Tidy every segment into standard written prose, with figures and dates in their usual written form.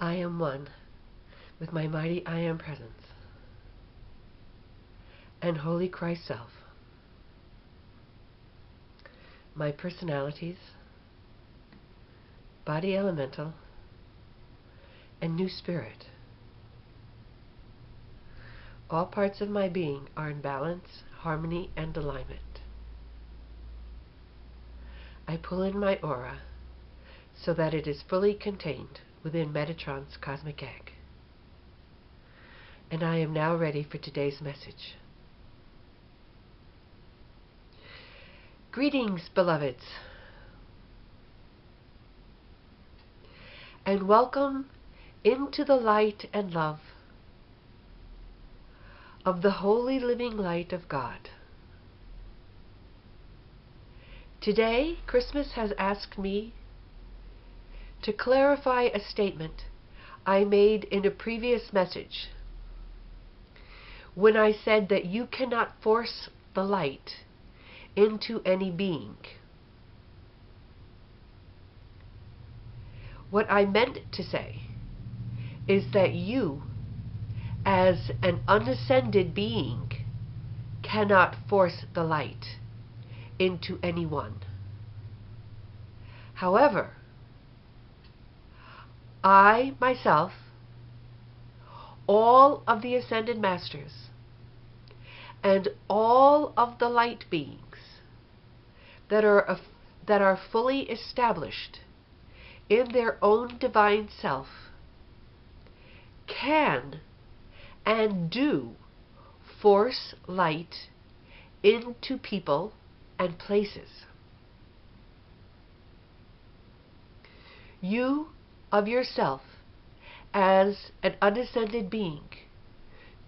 I am one with my mighty I Am presence and Holy Christ Self, my personalities, body elemental, and new spirit. All parts of my being are in balance, harmony, and alignment. I pull in my aura so that it is fully contained within Metatron's cosmic egg. And I am now ready for today's message. Greetings, beloveds, and welcome into the light and love of the holy living light of God. Today, Christmas has asked me to clarify a statement I made in a previous message when I said that you cannot force the light into any being. What I meant to say is that you, as an unascended being, cannot force the light into anyone. However, I myself, all of the Ascended Masters, and all of the light beings that are fully established in their own divine self can and do force light into people and places. You of yourself, as an unascended being,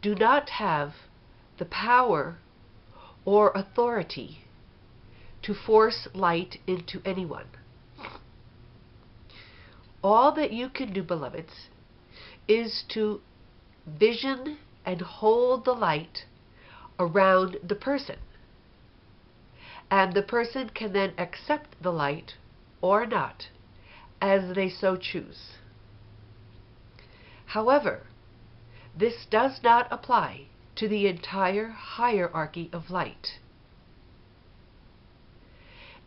do not have the power or authority to force light into anyone. All that you can do, beloveds, is to vision and hold the light around the person. And the person can then accept the light or not, as they so choose. However, this does not apply to the entire hierarchy of light.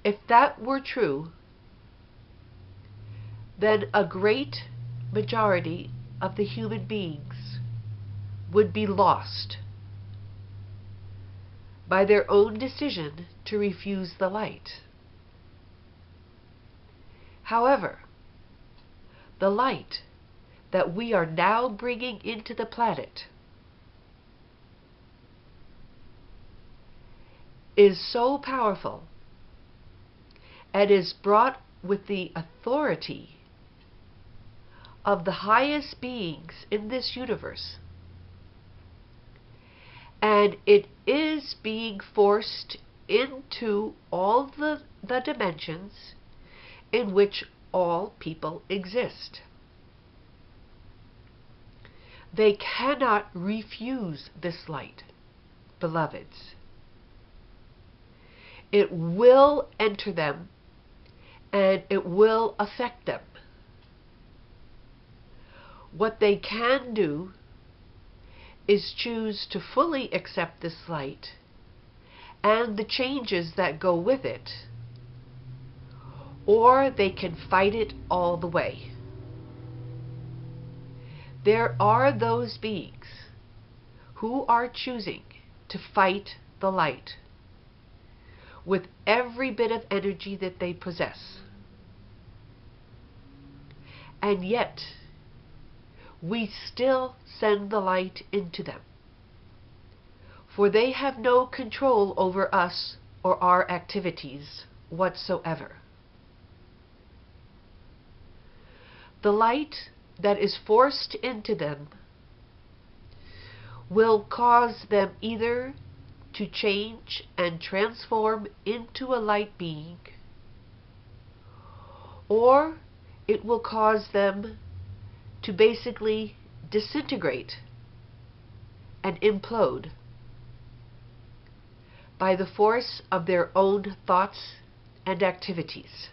If that were true, then a great majority of the human beings would be lost by their own decision to refuse the light. However, the light that we are now bringing into the planet is so powerful and is brought with the authority of the highest beings in this universe. And it is being forced into all the dimensions in which all people exist. They cannot refuse this light, beloveds. It will enter them and it will affect them. What they can do is choose to fully accept this light and the changes that go with it, or they can fight it all the way. There are those beings who are choosing to fight the light with every bit of energy that they possess. And yet, we still send the light into them, for they have no control over us or our activities whatsoever. The light that is forced into them will cause them either to change and transform into a light being, or it will cause them to basically disintegrate and implode by the force of their own thoughts and activities.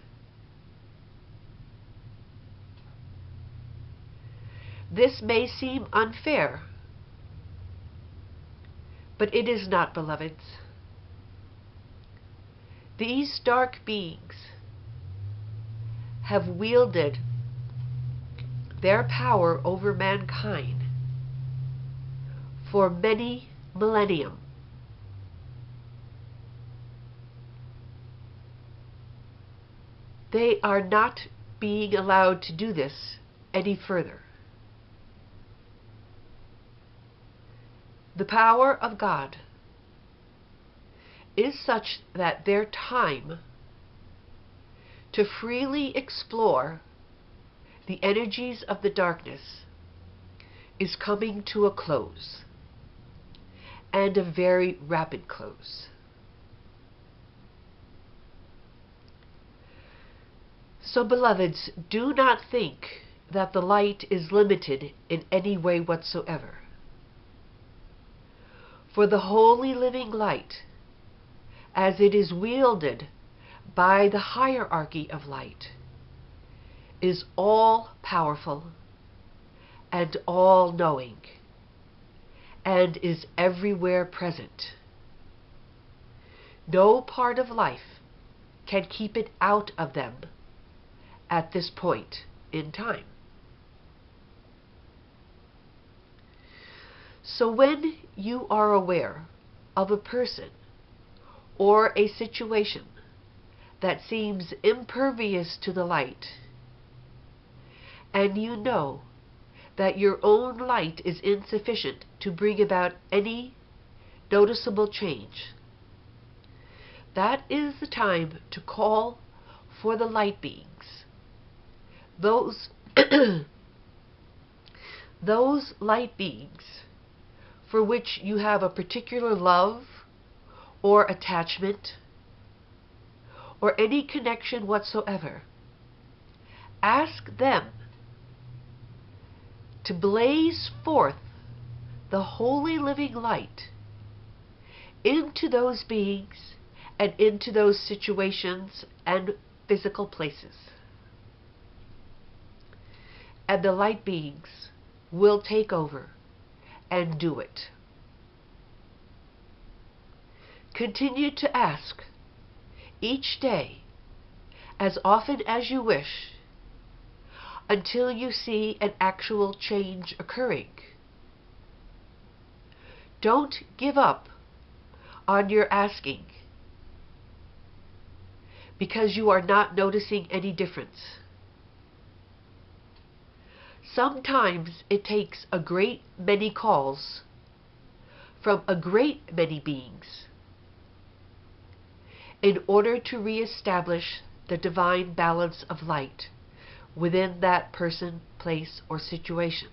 This may seem unfair, but it is not, beloveds. These dark beings have wielded their power over mankind for many millennia. They are not being allowed to do this any further. The power of God is such that their time to freely explore the energies of the darkness is coming to a close, and a very rapid close. So, beloveds, do not think that the light is limited in any way whatsoever. For the holy living light, as it is wielded by the hierarchy of light, is all powerful and all knowing, and is everywhere present. No part of life can keep it out of them at this point in time. So when you are aware of a person or a situation that seems impervious to the light, and you know that your own light is insufficient to bring about any noticeable change, that is the time to call for the light beings. Those light beings for which you have a particular love or attachment or any connection whatsoever. Ask them to blaze forth the holy living light into those beings and into those situations and physical places. And the light beings will take over and do it. Continue to ask each day, as often as you wish, until you see an actual change occurring. Don't give up on your asking because you are not noticing any difference. Sometimes it takes a great many calls from a great many beings in order to reestablish the divine balance of light within that person, place, or situation.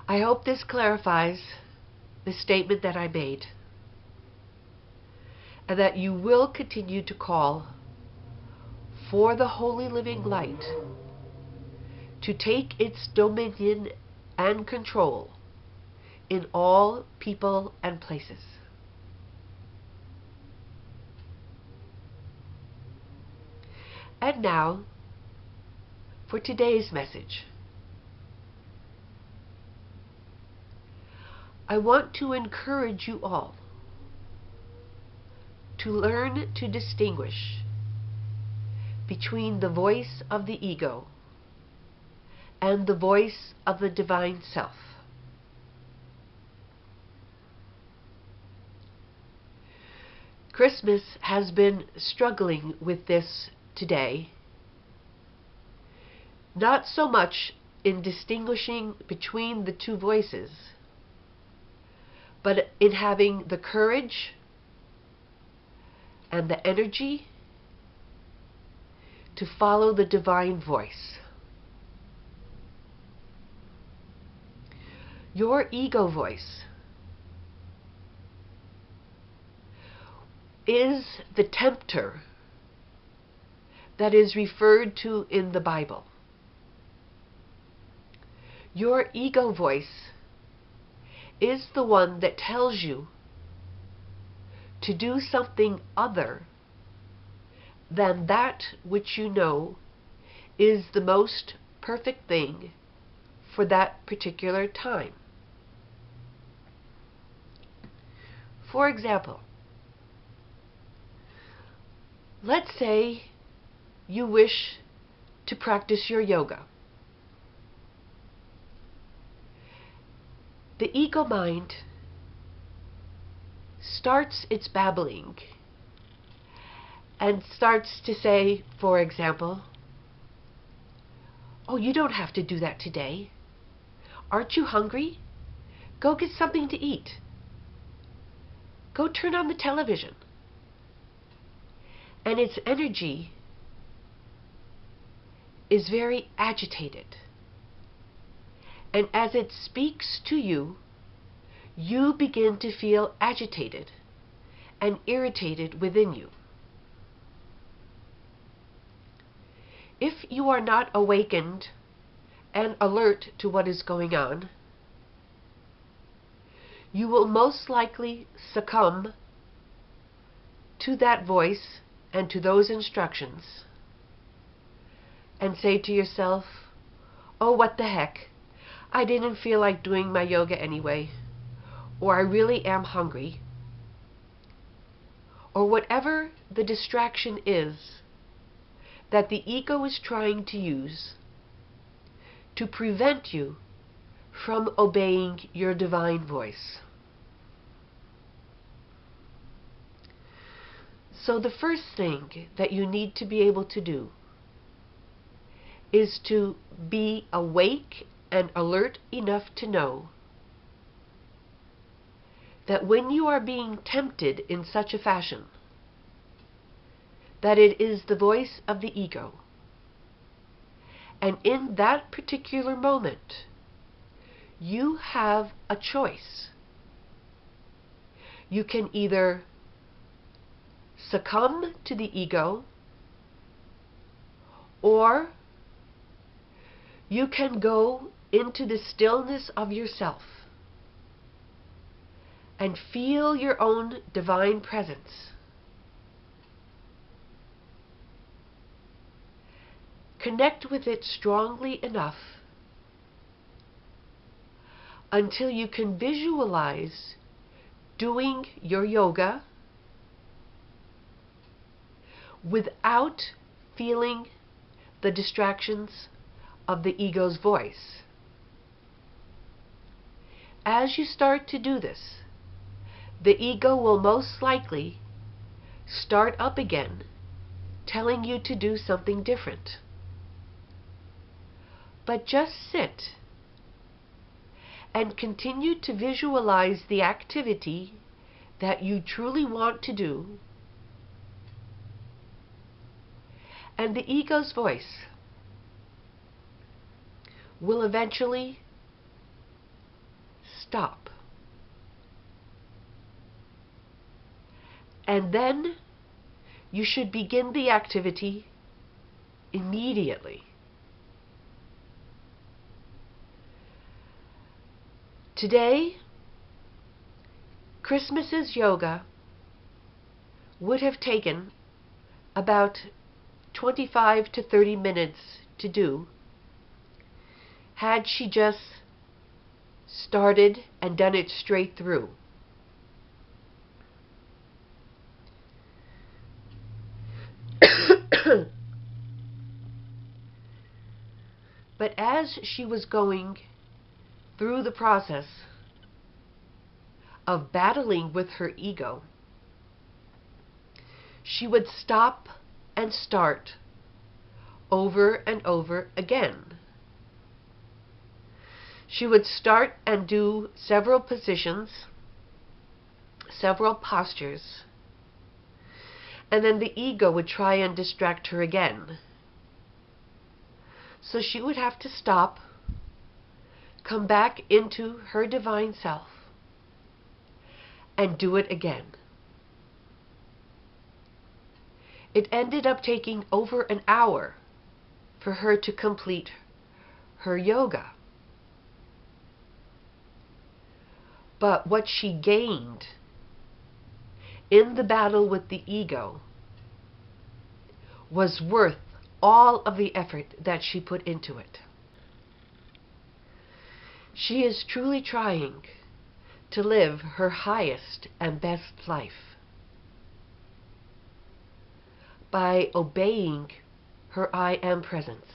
I hope this clarifies the statement that I made, and that you will continue to call for the holy living light to take its dominion and control in all people and places. And now, for today's message. I want to encourage you all to learn to distinguish between the voice of the ego and the voice of the divine self. Christmas has been struggling with this today, not so much in distinguishing between the two voices, but in having the courage and the energy to follow the divine voice. Your ego voice is the tempter that is referred to in the Bible. Your ego voice is the one that tells you to do something other than that which you know is the most perfect thing for that particular time. For example, let's say you wish to practice your yoga. The ego mind starts its babbling and starts to say, for example, "Oh, you don't have to do that today. Aren't you hungry? Go get something to eat. Go turn on the television." And its energy is very agitated. And as it speaks to you, you begin to feel agitated and irritated within you. If you are not awakened and alert to what is going on, you will most likely succumb to that voice and to those instructions and say to yourself, "Oh, what the heck, I didn't feel like doing my yoga anyway," or "I really am hungry," or whatever the distraction is that the ego is trying to use to prevent you from obeying your divine voice. So the first thing that you need to be able to do is to be awake and alert enough to know that when you are being tempted in such a fashion, that it is the voice of the ego. And in that particular moment, you have a choice. You can either succumb to the ego, or you can go into the stillness of yourself and feel your own divine presence. Connect with it strongly enough until you can visualize doing your yoga without feeling the distractions of the ego's voice. As you start to do this, the ego will most likely start up again, telling you to do something different. But just sit and continue to visualize the activity that you truly want to do, and the ego's voice will eventually stop. And then you should begin the activity immediately. Today, Christmas's yoga would have taken about 25 to 30 minutes to do had she just started and done it straight through. But as she was going through the process of battling with her ego, she would stop and start over and over again. She would start and do several positions, several postures, and then the ego would try and distract her again. So she would have to stop, come back into her divine self, and do it again. It ended up taking over an hour for her to complete her yoga. But what she gained in the battle with the ego was worth all of the effort that she put into it. She is truly trying to live her highest and best life by obeying her I Am presence,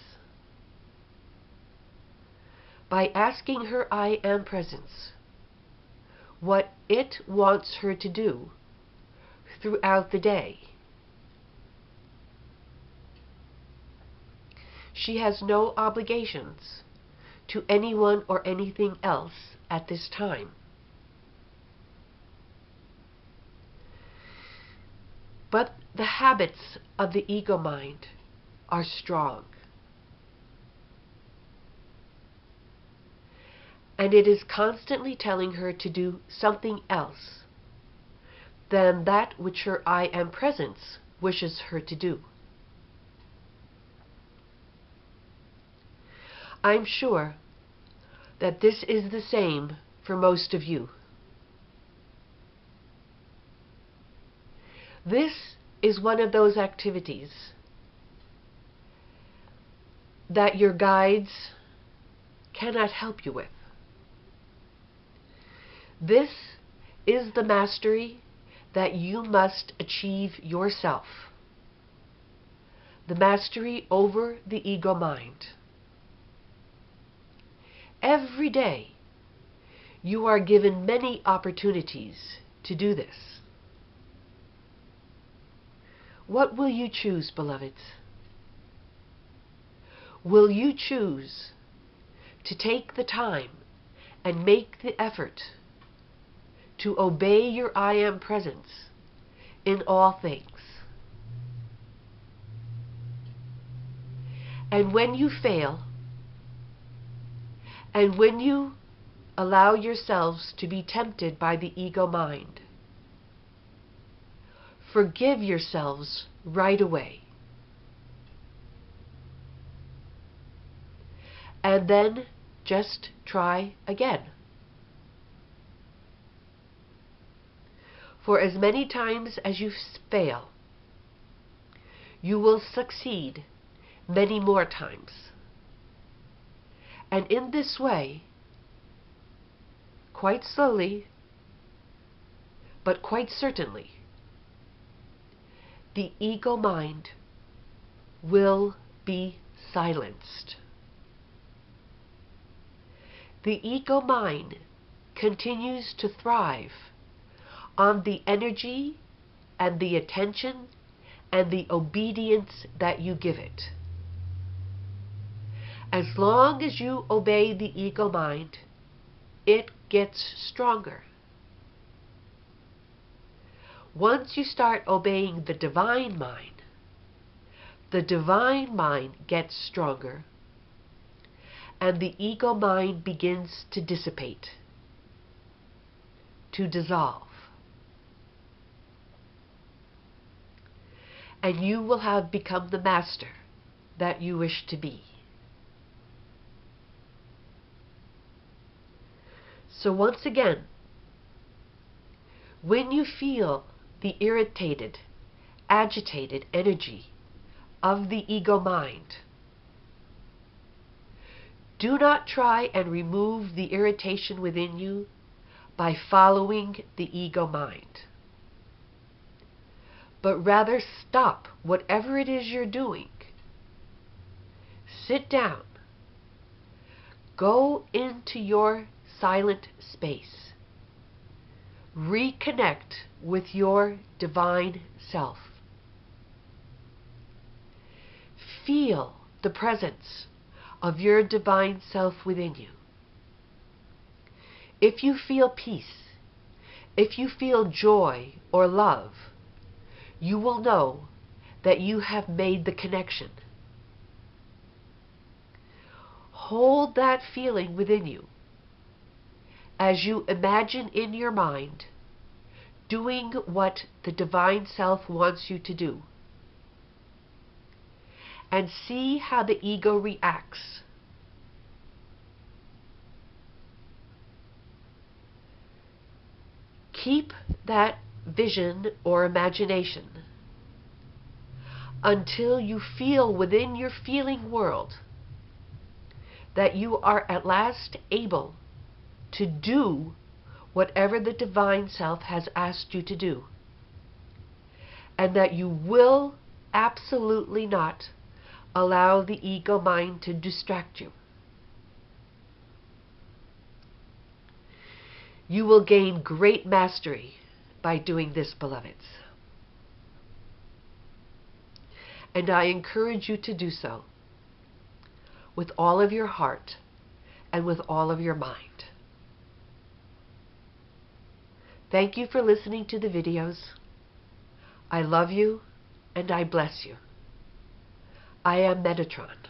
by asking her I Am presence what it wants her to do throughout the day. She has no obligations to anyone or anything else at this time. But the habits of the ego mind are strong. And it is constantly telling her to do something else than that which her I Am presence wishes her to do. I'm sure that this is the same for most of you. This is one of those activities that your guides cannot help you with. This is the mastery that you must achieve yourself. The mastery over the ego mind. Every day, you are given many opportunities to do this. What will you choose, beloveds? Will you choose to take the time and make the effort to obey your I Am presence in all things? And when you fail, and when you allow yourselves to be tempted by the ego mind, forgive yourselves right away. And then just try again. For as many times as you fail, you will succeed many more times. And in this way, quite slowly, but quite certainly, the ego mind will be silenced. The ego mind continues to thrive on the energy and the attention and the obedience that you give it. As long as you obey the ego mind, it gets stronger. Once you start obeying the divine mind gets stronger, and the ego mind begins to dissipate, to dissolve. And you will have become the master that you wish to be. So once again, when you feel the irritated, agitated energy of the ego mind, do not try and remove the irritation within you by following the ego mind, but rather stop whatever it is you're doing. Sit down. Go into your silent space. Reconnect with your divine self. Feel the presence of your divine self within you. If you feel peace, if you feel joy or love, you will know that you have made the connection. Hold that feeling within you as you imagine in your mind doing what the divine self wants you to do, and see how the ego reacts. Keep that vision or imagination until you feel within your feeling world that you are at last able to do whatever the Divine Self has asked you to do, and that you will absolutely not allow the ego mind to distract you. You will gain great mastery by doing this, beloveds. And I encourage you to do so with all of your heart and with all of your mind. Thank you for listening to the videos. I love you and I bless you. I am Metatron.